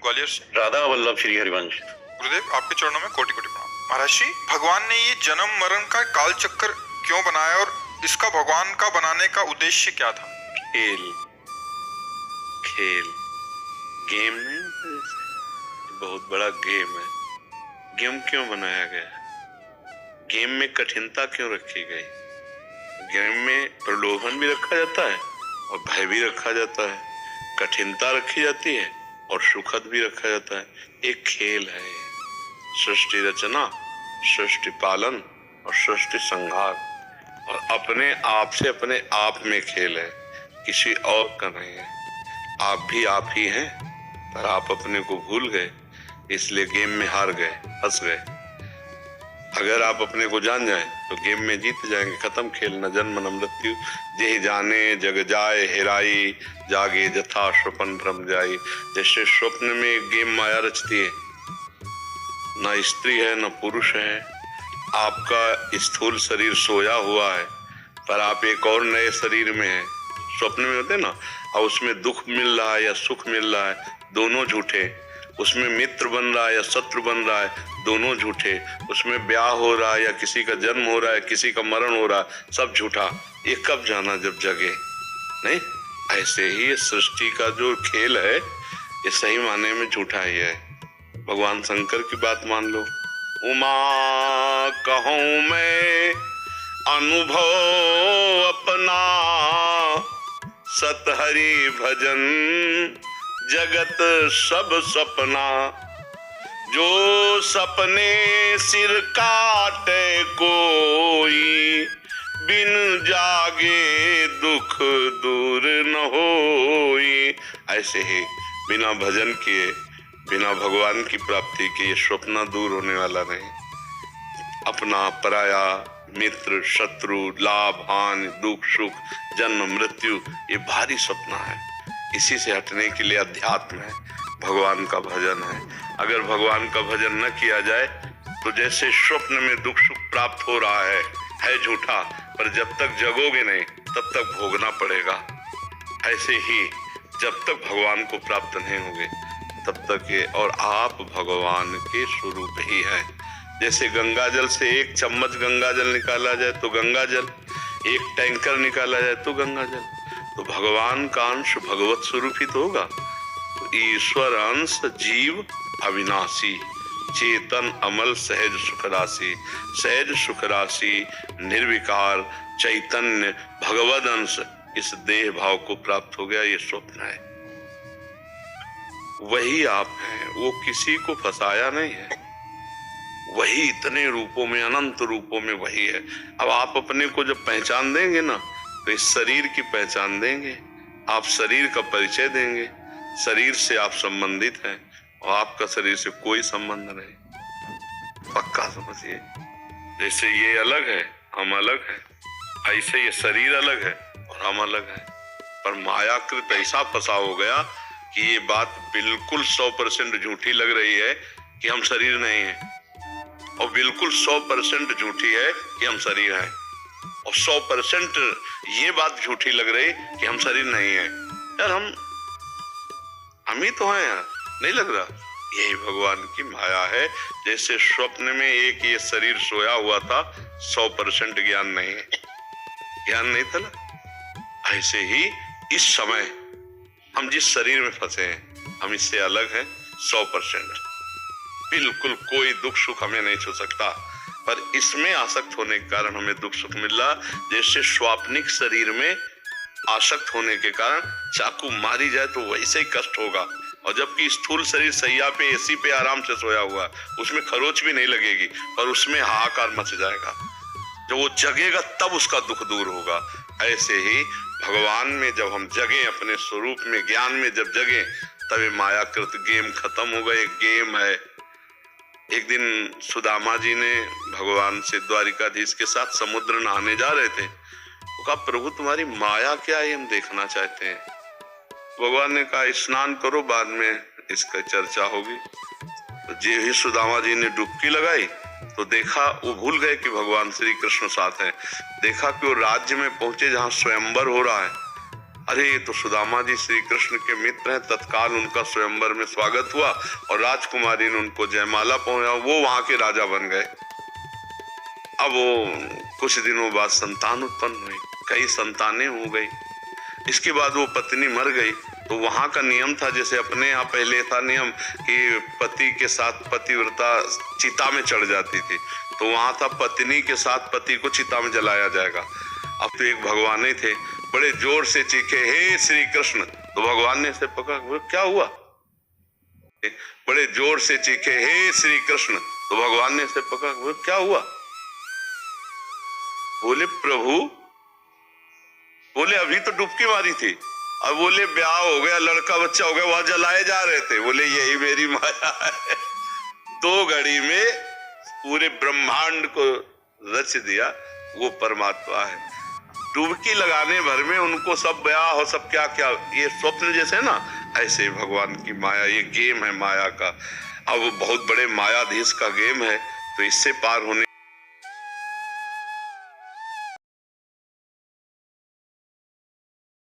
ग्वालियर से। राधा वल्लभ श्री हरिवंश। गुरुदेव आपके चरणों में कोटि कोटि प्रणाम। महाराज जी, भगवान ने ये जन्म मरण का काल चक्र क्यों बनाया और इसका भगवान का बनाने का उद्देश्य क्या था? खेल खेल गेम है, बहुत बड़ा गेम है। गेम क्यों बनाया गया? गेम में कठिनता क्यों रखी गई? गेम में प्रलोभन भी रखा जाता है और भय भी रखा जाता है, कठिनता रखी जाती है और सुखद भी रखा जाता है। एक खेल है। सृष्टि रचना, सृष्टि पालन और सृष्टि संहार, और अपने आप से अपने आप में खेल है, किसी और का नहीं है। आप ही हैं, पर आप अपने को भूल गए, इसलिए गेम में हार गए, फंस गए। अगर आप अपने को जान जाएं तो गेम में जीत जाएंगे। खत्म खेल, न जन्म न मृत्यु, जे जाने जग जाए हेराई, जागे जथा स्वप्न भ्रम जाई। जैसे स्वप्न में एक गेम माया रचती है, न स्त्री है न पुरुष है, आपका स्थूल शरीर सोया हुआ है पर आप एक और नए शरीर में हैं। स्वप्न में होते ना, और उसमें दुख मिल रहा है या सुख मिल रहा है, दोनों झूठे। उसमें मित्र बन रहा है या शत्रु बन रहा है, दोनों झूठे। उसमें ब्याह हो रहा है या किसी का जन्म हो रहा है, किसी का मरण हो रहा है, सब झूठा। ये कब जाना, जब जगे नहीं। ऐसे ही ये सृष्टि का जो खेल है, ये सही माने में झूठा ही है। भगवान शंकर की बात मान लो, उमा कहूं मैं अनुभव अपना, सतहरि भजन जगत सब सपना। जो सपने सिर काटे कोई, बिन जागे दुख दूर न होई। ऐसे ही बिना भजन किए, बिना भगवान की प्राप्ति के ये स्वप्न दूर होने वाला नहीं। अपना पराया, मित्र शत्रु, लाभ हानि, दुख सुख, जन्म मृत्यु, ये भारी सपना है। इसी से हटने के लिए अध्यात्म है, भगवान का भजन है। अगर भगवान का भजन न किया जाए तो जैसे स्वप्न में दुख सुख प्राप्त हो रहा है झूठा, पर जब तक जगोगे नहीं तब तक भोगना पड़ेगा। ऐसे ही जब तक भगवान को प्राप्त नहीं होगे तब तक ये, और आप भगवान के स्वरूप ही हैं। जैसे गंगा जल से एक चम्मच गंगा जल निकाला जाए तो गंगा जल, एक टैंकर निकाला जाए तो गंगा जल। तो भगवान का अंश भगवत स्वरूप ही तो होगा। तो ईश्वर अंश जीव अविनाशी, चेतन अमल सहज सुख राशि। सहज सुख राशि, निर्विकार चैतन्य भगवद अंश, इस देह भाव को प्राप्त हो गया, ये स्वप्न है। वही आप हैं, वो किसी को फंसाया नहीं है। वही इतने रूपों में, अनंत रूपों में वही है। अब आप अपने को जब पहचान देंगे ना, तो इस शरीर की पहचान देंगे, आप शरीर का परिचय देंगे। शरीर से आप संबंधित हैं और आपका शरीर से कोई संबंध नहीं। पक्का समझिए। जैसे ये अलग है, हम अलग हैं, ऐसे ये शरीर अलग है और हम अलग हैं। पर मायाकृत ऐसा फंसा हो गया कि ये बात बिल्कुल 100% झूठी लग रही है कि हम शरीर नहीं हैं, और बिल्कुल 100% झूठी है कि हम शरीर हैं, और 100% ये बात झूठी लग रही कि हम शरीर नहीं है। यार हम ही तो हैं यार, नहीं लग रहा? यही भगवान की माया है। जैसे स्वप्न में एक ये शरीर सोया हुआ था, 100% ज्ञान नहीं है, ज्ञान नहीं था ना। ऐसे ही इस समय हम जिस शरीर में फंसे हैं, हम इससे अलग हैं 100%। बिल्कुल कोई दुख सुख हमें नहीं छू सकता, पर इसमें आसक्त होने के कारण हमें दुख सुख मिल रहा। जैसे स्वाप्निक शरीर में आसक्त होने के कारण चाकू मारी जाए तो वैसे ही कष्ट होगा, और जबकि स्थूल शरीर सैया पे, एसी पे आराम से सोया हुआ, उसमें खरोच भी नहीं लगेगी, पर उसमें हाहाकार मच जाएगा। जब वो जगेगा तब उसका दुख दूर होगा। ऐसे ही भगवान में जब हम जगे, अपने स्वरूप में, ज्ञान में जब जगे, तब ये मायाकृत गेम खत्म होगा। एक गेम है। एक दिन सुदामा जी ने भगवान से, द्वारिकाधीश के साथ समुद्र नहाने जा रहे थे। वो कहा, प्रभु तुम्हारी माया क्या है, हम देखना चाहते हैं। भगवान ने कहा, स्नान करो, बाद में इसका चर्चा होगी। तो जे ही सुदामा जी ने डुबकी लगाई तो देखा, वो भूल गए कि भगवान श्री कृष्ण साथ हैं। देखा कि वो राज्य में पहुंचे जहां स्वयंवर हो रहा है। अरे तो सुदामा जी श्री कृष्ण के मित्र हैं, तत्काल उनका स्वयंवर में स्वागत हुआ और राजकुमारी ने उनको जयमाला पहुंचा, वो वहां के राजा बन गए। अब वो कुछ दिनों बाद संतान उत्पन्न हुई, कई संतानें हो गई। इसके बाद वो पत्नी मर गई, तो वहां का नियम था, जैसे अपने यहाँ पहले था नियम कि पति के साथ पतिव्रता चिता में चढ़ जाती थी, तो वहां था पत्नी के साथ पति को चिता में जलाया जाएगा। अब तो एक भगवान ही थे, बड़े जोर से चीखे, हे श्री कृष्ण, तो भगवान ने से पकड़ा, क्या हुआ? बड़े जोर से चीखे, हे श्री कृष्ण, तो भगवान ने से पकड़ा, क्या हुआ? बोले प्रभु, बोले अभी तो डुबकी मारी थी, अब बोले ब्याह हो गया, लड़का बच्चा हो गया, वहां जलाए जा रहे थे। बोले यही मेरी माया है। 2 घड़ी में पूरे ब्रह्मांड को रच दिया, वो परमात्मा है। डुबकी लगाने भर में उनको सब ब्याह हो, सब क्या क्या, ये स्वप्न जैसे ना, ऐसे भगवान की माया, ये गेम है माया का। अब बहुत बड़े मायाधीश का गेम है, तो इससे पार होने